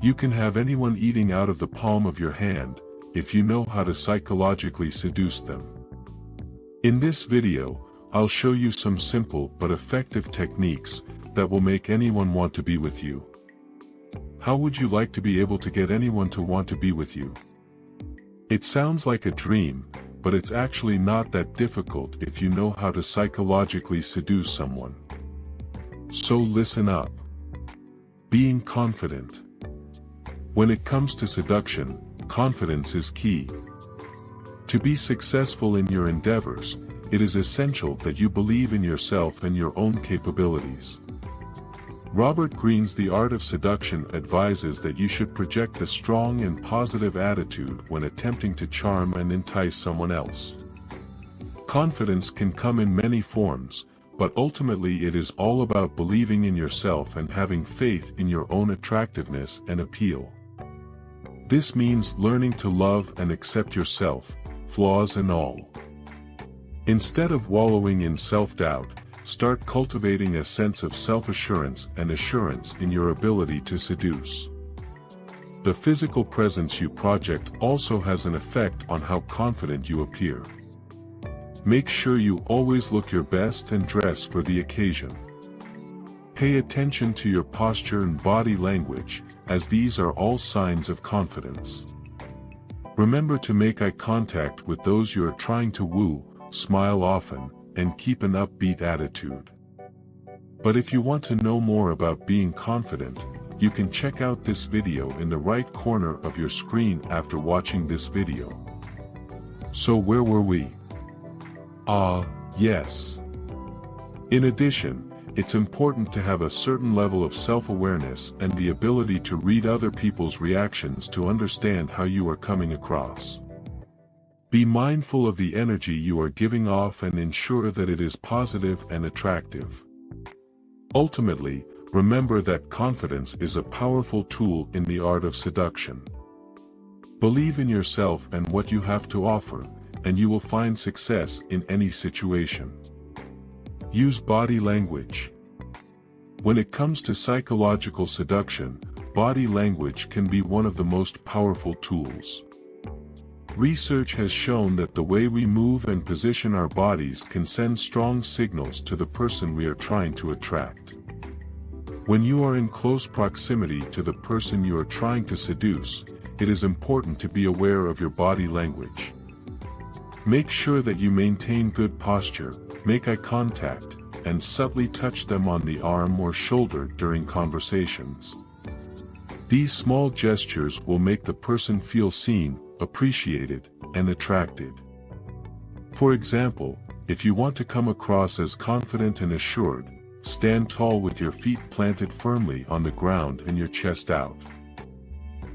You can have anyone eating out of the palm of your hand, if you know how to psychologically seduce them. In this video, I'll show you some simple but effective techniques that will make anyone want to be with you. How would you like to be able to get anyone to want to be with you? It sounds like a dream, but it's actually not that difficult if you know how to psychologically seduce someone. So listen up. Being confident. When it comes to seduction, confidence is key. To be successful in your endeavors, it is essential that you believe in yourself and your own capabilities. Robert Greene's The Art of Seduction advises that you should project a strong and positive attitude when attempting to charm and entice someone else. Confidence can come in many forms, but ultimately it is all about believing in yourself and having faith in your own attractiveness and appeal. This means learning to love and accept yourself, flaws and all. Instead of wallowing in self-doubt, start cultivating a sense of self-assurance and assurance in your ability to seduce. The physical presence you project also has an effect on how confident you appear. Make sure you always look your best and dress for the occasion. Pay attention to your posture and body language, as these are all signs of confidence. Remember to make eye contact with those you are trying to woo, smile often, and keep an upbeat attitude. But if you want to know more about being confident, you can check out this video in the right corner of your screen after watching this video. So where were we? Yes. In addition, it's important to have a certain level of self-awareness and the ability to read other people's reactions to understand how you are coming across. Be mindful of the energy you are giving off and ensure that it is positive and attractive. Ultimately, remember that confidence is a powerful tool in the art of seduction. Believe in yourself and what you have to offer, and you will find success in any situation. Use body language. When it comes to psychological seduction, body language can be one of the most powerful tools. Research has shown that the way we move and position our bodies can send strong signals to the person we are trying to attract. When you are in close proximity to the person you are trying to seduce, it is important to be aware of your body language. Make sure that you maintain good posture, make eye contact, and subtly touch them on the arm or shoulder during conversations. These small gestures will make the person feel seen, appreciated, and attracted. For example, if you want to come across as confident and assured, stand tall with your feet planted firmly on the ground and your chest out.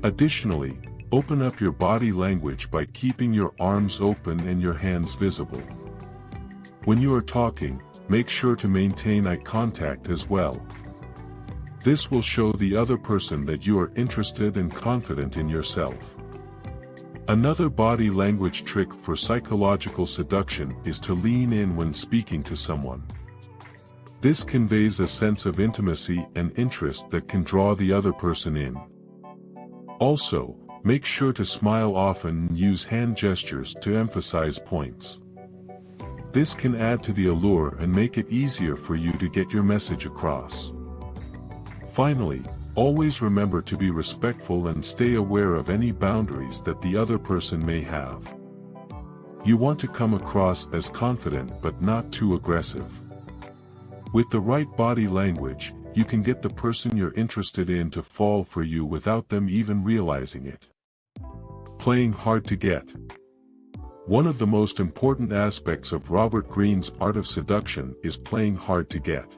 Additionally, open up your body language by keeping your arms open and your hands visible. When you are talking, make sure to maintain eye contact as well. This will show the other person that you are interested and confident in yourself. Another body language trick for psychological seduction is to lean in when speaking to someone. This conveys a sense of intimacy and interest that can draw the other person in. Also, make sure to smile often and use hand gestures to emphasize points. This can add to the allure and make it easier for you to get your message across. Finally, always remember to be respectful and stay aware of any boundaries that the other person may have. You want to come across as confident but not too aggressive. With the right body language, you can get the person you're interested in to fall for you without them even realizing it. Playing hard to get. One of the most important aspects of Robert Greene's Art of Seduction is playing hard to get.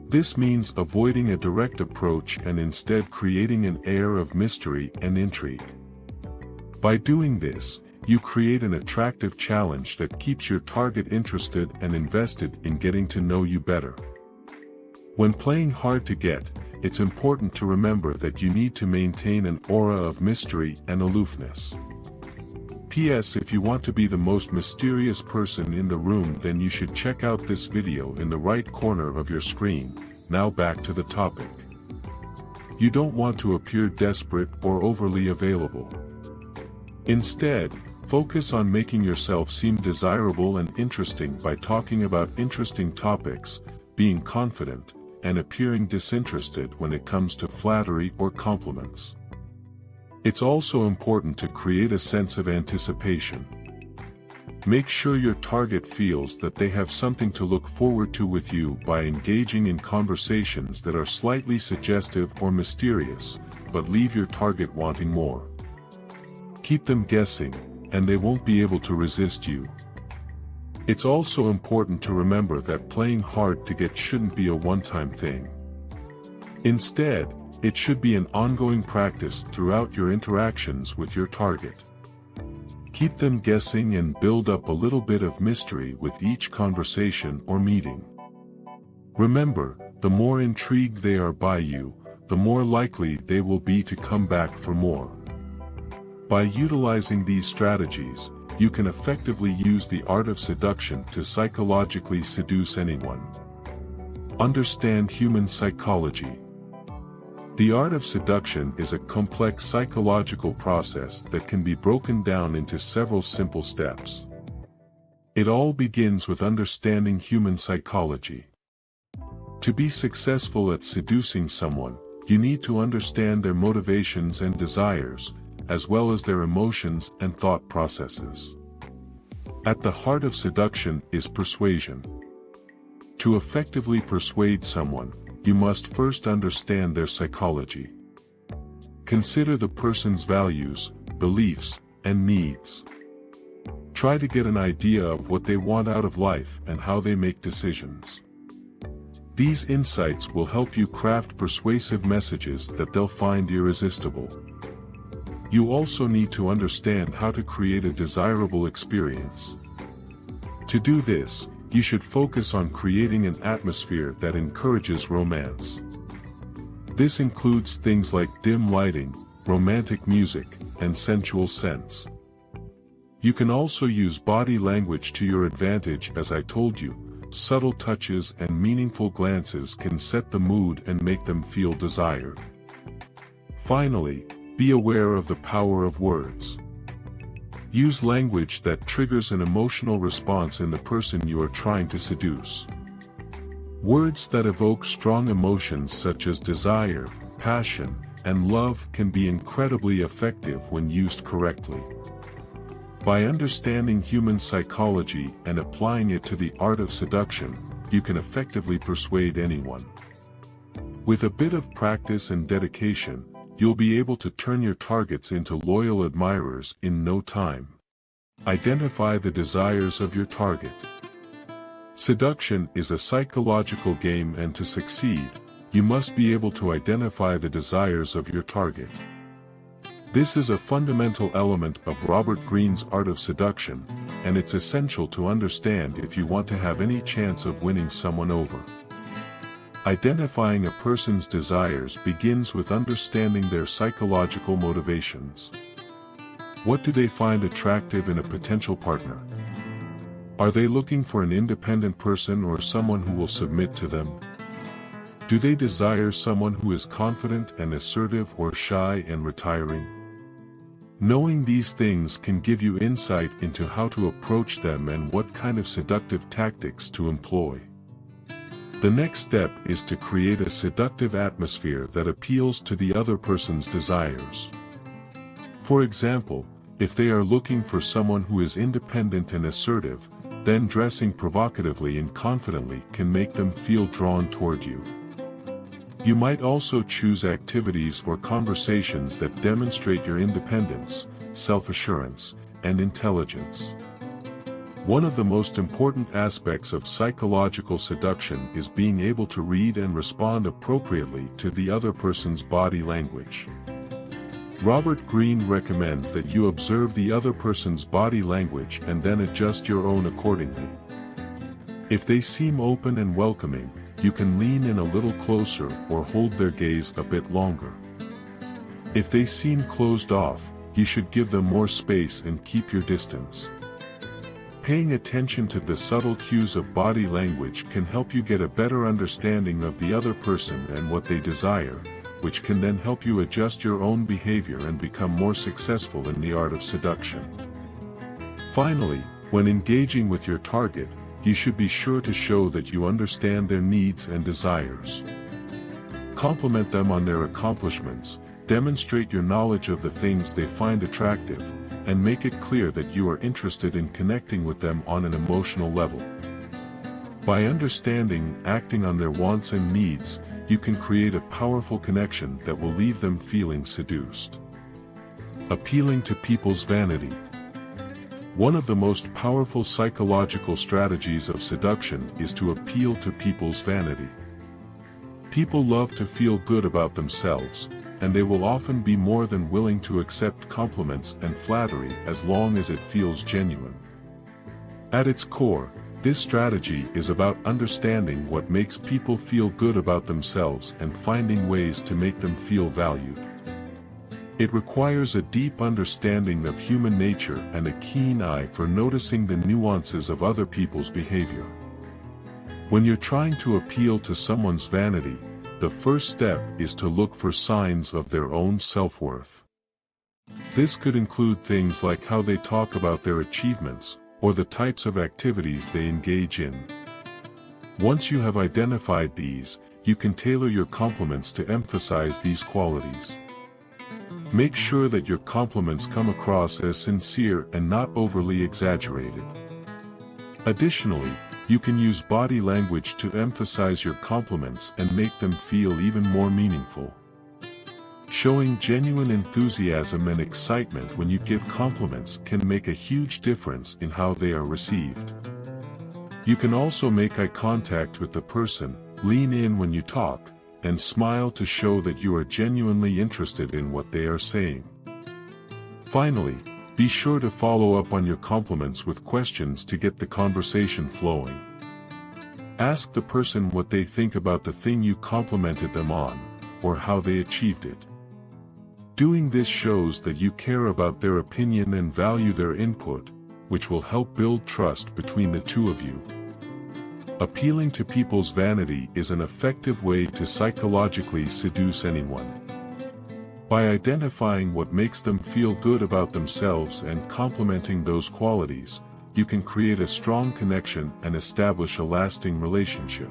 This means avoiding a direct approach and instead creating an air of mystery and intrigue. By doing this, you create an attractive challenge that keeps your target interested and invested in getting to know you better. When playing hard to get, it's important to remember that you need to maintain an aura of mystery and aloofness. P.S. If you want to be the most mysterious person in the room, then you should check out this video in the right corner of your screen. Now back to the topic. You don't want to appear desperate or overly available. Instead, focus on making yourself seem desirable and interesting by talking about interesting topics, being confident, and appearing disinterested when it comes to flattery or compliments. It's also important to create a sense of anticipation. Make sure your target feels that they have something to look forward to with you by engaging in conversations that are slightly suggestive or mysterious, but leave your target wanting more. Keep them guessing, and they won't be able to resist you. It's also important to remember that playing hard to get shouldn't be a one-time thing. Instead, it should be an ongoing practice throughout your interactions with your target. Keep them guessing and build up a little bit of mystery with each conversation or meeting. Remember, the more intrigued they are by you, the more likely they will be to come back for more. By utilizing these strategies, you can effectively use the art of seduction to psychologically seduce anyone. Understand human psychology. The art of seduction is a complex psychological process that can be broken down into several simple steps. It all begins with understanding human psychology. To be successful at seducing someone, you need to understand their motivations and desires, as well as their emotions and thought processes. At the heart of seduction is persuasion. To effectively persuade someone, you must first understand their psychology. Consider the person's values, beliefs, and needs. Try to get an idea of what they want out of life and how they make decisions. These insights will help you craft persuasive messages that they'll find irresistible. You also need to understand how to create a desirable experience. To do this, you should focus on creating an atmosphere that encourages romance. This includes things like dim lighting, romantic music, and sensual scents. You can also use body language to your advantage. As I told you, subtle touches and meaningful glances can set the mood and make them feel desired. Finally, be aware of the power of words. Use language that triggers an emotional response in the person you are trying to seduce. Words that evoke strong emotions such as desire, passion, and love can be incredibly effective when used correctly. By understanding human psychology and applying it to the art of seduction, you can effectively persuade anyone. With a bit of practice and dedication, you'll be able to turn your targets into loyal admirers in no time. Identify the desires of your target. Seduction is a psychological game, and to succeed, you must be able to identify the desires of your target. This is a fundamental element of Robert Greene's Art of Seduction, and it's essential to understand if you want to have any chance of winning someone over. Identifying a person's desires begins with understanding their psychological motivations. What do they find attractive in a potential partner? Are they looking for an independent person or someone who will submit to them? Do they desire someone who is confident and assertive, or shy and retiring? Knowing these things can give you insight into how to approach them and what kind of seductive tactics to employ. The next step is to create a seductive atmosphere that appeals to the other person's desires. For example, if they are looking for someone who is independent and assertive, then dressing provocatively and confidently can make them feel drawn toward you. You might also choose activities or conversations that demonstrate your independence, self-assurance, and intelligence. One of the most important aspects of psychological seduction is being able to read and respond appropriately to the other person's body language. Robert Greene recommends that you observe the other person's body language and then adjust your own accordingly. If they seem open and welcoming, you can lean in a little closer or hold their gaze a bit longer. If they seem closed off, you should give them more space and keep your distance. Paying attention to the subtle cues of body language can help you get a better understanding of the other person and what they desire, which can then help you adjust your own behavior and become more successful in the art of seduction. Finally, when engaging with your target, you should be sure to show that you understand their needs and desires. Compliment them on their accomplishments, demonstrate your knowledge of the things they find attractive, and make it clear that you are interested in connecting with them on an emotional level. By understanding, acting on their wants and needs, you can create a powerful connection that will leave them feeling seduced. Appealing to people's vanity. One of the most powerful psychological strategies of seduction is to appeal to people's vanity. People love to feel good about themselves, and they will often be more than willing to accept compliments and flattery as long as it feels genuine. At its core, this strategy is about understanding what makes people feel good about themselves and finding ways to make them feel valued. It requires a deep understanding of human nature and a keen eye for noticing the nuances of other people's behavior. When you're trying to appeal to someone's vanity, the first step is to look for signs of their own self-worth. This could include things like how they talk about their achievements, or the types of activities they engage in. Once you have identified these, you can tailor your compliments to emphasize these qualities. Make sure that your compliments come across as sincere and not overly exaggerated. Additionally, you can use body language to emphasize your compliments and make them feel even more meaningful. Showing genuine enthusiasm and excitement when you give compliments can make a huge difference in how they are received. You can also make eye contact with the person, lean in when you talk, and smile to show that you are genuinely interested in what they are saying. Finally, be sure to follow up on your compliments with questions to get the conversation flowing. Ask the person what they think about the thing you complimented them on, or how they achieved it. Doing this shows that you care about their opinion and value their input, which will help build trust between the two of you. Appealing to people's vanity is an effective way to psychologically seduce anyone. By identifying what makes them feel good about themselves and complimenting those qualities, you can create a strong connection and establish a lasting relationship.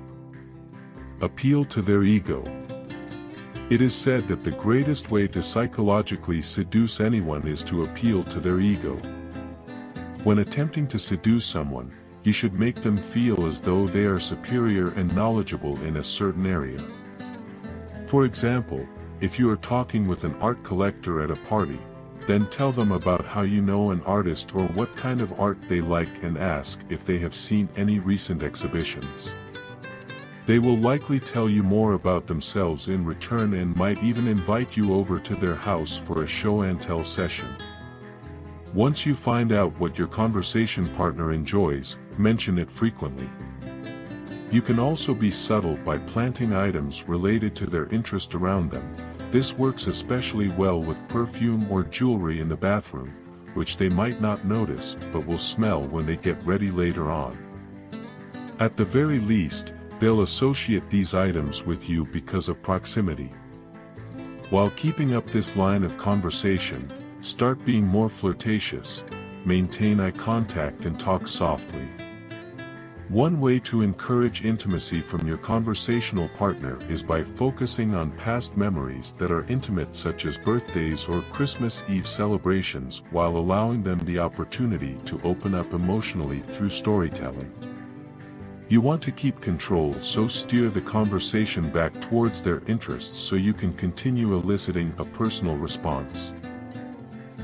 Appeal to their ego. It is said that the greatest way to psychologically seduce anyone is to appeal to their ego. When attempting to seduce someone, you should make them feel as though they are superior and knowledgeable in a certain area. For example, if you are talking with an art collector at a party, then tell them about how you know an artist or what kind of art they like and ask if they have seen any recent exhibitions. They will likely tell you more about themselves in return and might even invite you over to their house for a show-and-tell session. Once you find out what your conversation partner enjoys, mention it frequently. You can also be subtle by planting items related to their interest around them. This works especially well with perfume or jewelry in the bathroom, which they might not notice but will smell when they get ready later on. At the very least, they'll associate these items with you because of proximity. While keeping up this line of conversation, start being more flirtatious, maintain eye contact and talk softly. One way to encourage intimacy from your conversational partner is by focusing on past memories that are intimate, such as birthdays or Christmas Eve celebrations, while allowing them the opportunity to open up emotionally through storytelling. You want to keep control, so steer the conversation back towards their interests so you can continue eliciting a personal response.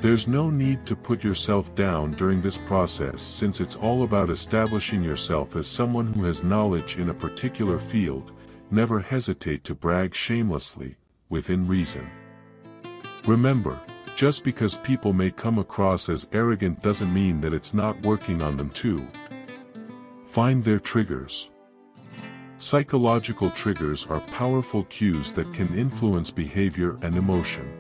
There's no need to put yourself down during this process, since it's all about establishing yourself as someone who has knowledge in a particular field. Never hesitate to brag shamelessly, within reason. Remember, just because people may come across as arrogant doesn't mean that it's not working on them too. Find their triggers. Psychological triggers are powerful cues that can influence behavior and emotion.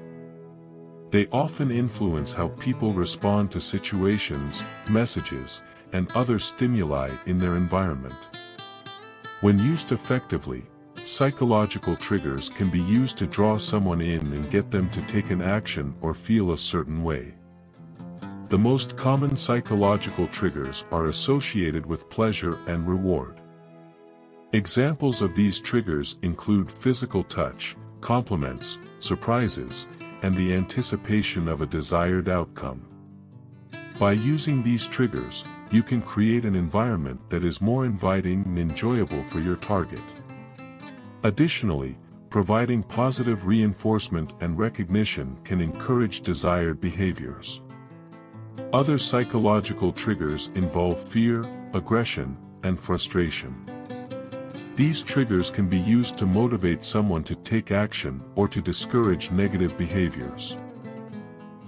They often influence how people respond to situations, messages, and other stimuli in their environment. When used effectively, Psychological triggers can be used to draw someone in and get them to take an action or feel a certain way. The most common psychological triggers are associated with pleasure and reward. Examples of these triggers include physical touch, compliments, surprises, and the anticipation of a desired outcome. By using these triggers, you can create an environment that is more inviting and enjoyable for your target. Additionally, providing positive reinforcement and recognition can encourage desired behaviors. Other psychological triggers involve fear, aggression, and frustration. These triggers can be used to motivate someone to take action or to discourage negative behaviors.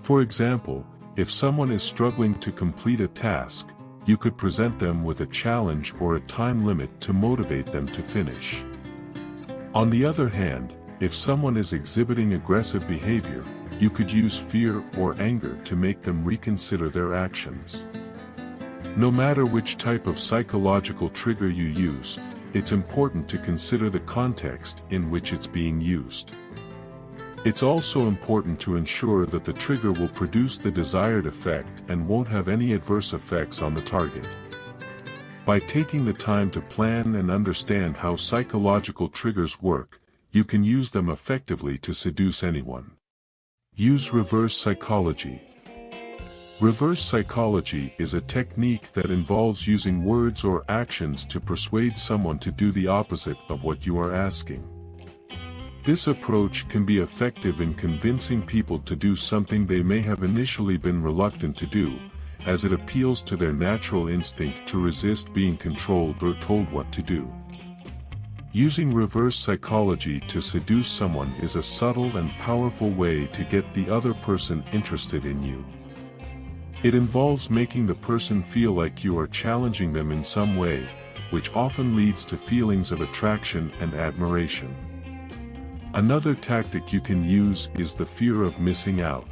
For example, if someone is struggling to complete a task, you could present them with a challenge or a time limit to motivate them to finish. On the other hand, if someone is exhibiting aggressive behavior, you could use fear or anger to make them reconsider their actions. No matter which type of psychological trigger you use, it's important to consider the context in which it's being used. It's also important to ensure that the trigger will produce the desired effect and won't have any adverse effects on the target. By taking the time to plan and understand how psychological triggers work, you can use them effectively to seduce anyone. Use reverse psychology. Reverse psychology is a technique that involves using words or actions to persuade someone to do the opposite of what you are asking. This approach can be effective in convincing people to do something they may have initially been reluctant to do, as it appeals to their natural instinct to resist being controlled or told what to do. Using reverse psychology to seduce someone is a subtle and powerful way to get the other person interested in you. It involves making the person feel like you are challenging them in some way, which often leads to feelings of attraction and admiration. Another tactic you can use is the fear of missing out.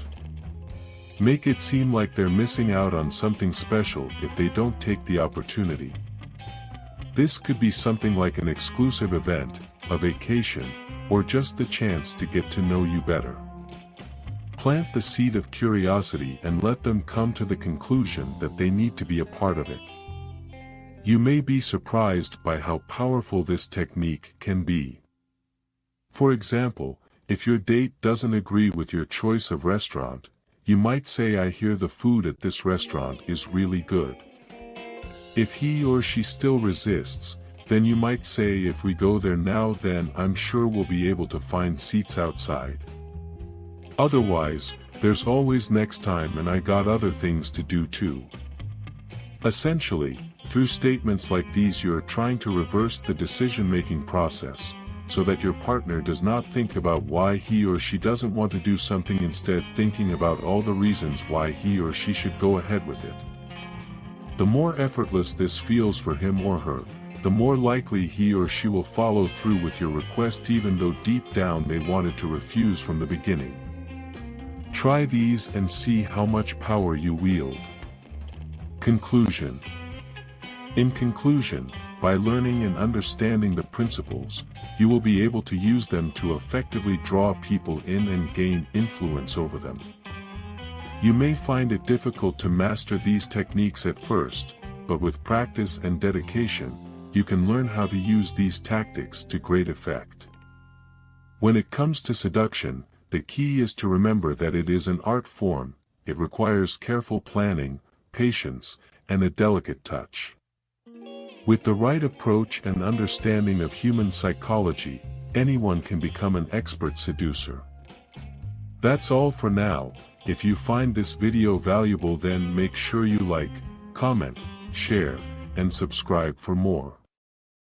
Make it seem like they're missing out on something special if they don't take the opportunity. This could be something like an exclusive event, a vacation, or just the chance to get to know you better. Plant the seed of curiosity and let them come to the conclusion that they need to be a part of it. You may be surprised by how powerful this technique can be. For example, if your date doesn't agree with your choice of restaurant, you might say, "I hear the food at this restaurant is really good." If he or she still resists, then you might say, "If we go there now, then I'm sure we'll be able to find seats outside. Otherwise, there's always next time and I got other things to do too." Essentially, through statements like these you're trying to reverse the decision-making process, so that your partner does not think about why he or she doesn't want to do something, instead thinking about all the reasons why he or she should go ahead with it. The more effortless this feels for him or her, the more likely he or she will follow through with your request, even though deep down they wanted to refuse from the beginning. Try these and see how much power you wield. Conclusion. In conclusion, by learning and understanding the principles, you will be able to use them to effectively draw people in and gain influence over them. You may find it difficult to master these techniques at first, but with practice and dedication, you can learn how to use these tactics to great effect. When it comes to seduction, the key is to remember that it is an art form. It requires careful planning, patience, and a delicate touch. With the right approach and understanding of human psychology, anyone can become an expert seducer. That's all for now. If you find this video valuable, then make sure you like, comment, share, and subscribe for more.